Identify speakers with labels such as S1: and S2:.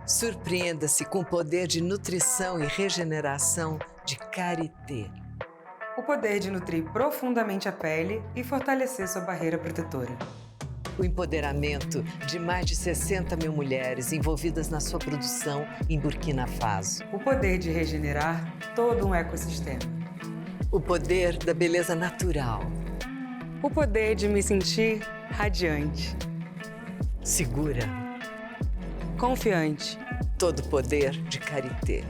S1: Surpreenda-se com o poder de nutrição e regeneração de Karité.
S2: O poder de nutrir profundamente a pele e fortalecer sua barreira protetora.
S1: O empoderamento de mais de 60 mil mulheres envolvidas na sua produção em Burkina Faso.
S2: O poder de regenerar todo um ecossistema.
S1: O poder da beleza natural.
S2: O poder de me sentir radiante.
S1: Segura.
S2: Confiante.
S1: Todo o poder de Karité.